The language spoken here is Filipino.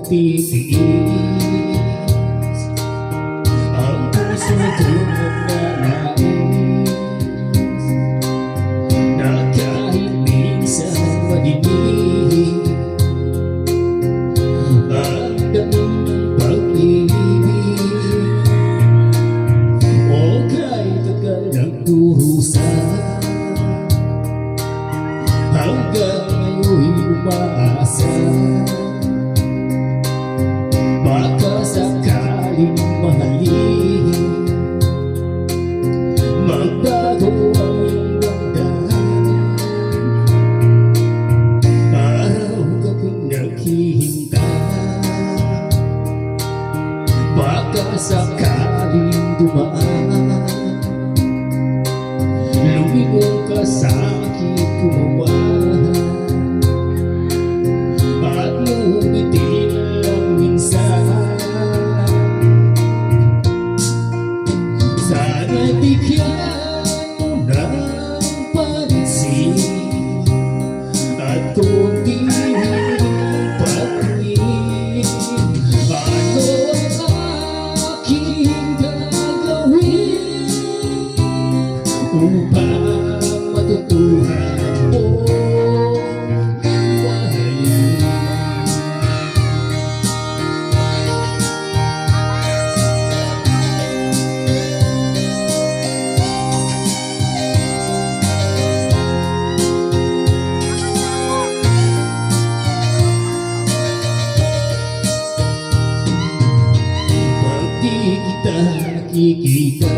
titiis ang puso kong nananais na kahit minsan madinig ang dami ng pag-ibig o kahit tagal ng kurusa hanggang ngayon'y umaasa baka sakaling mahalin magbago ang iyong damdamin araw ka kong naghihintay baka sakaling dumaan lumingon ka sa aking kumawa at ngumiti na lang minsan sana'y bigyan mo ng pansin at kunting patingin ano ang aking gagawin upang matutuhan mo mahalin. Pag di kita nakikita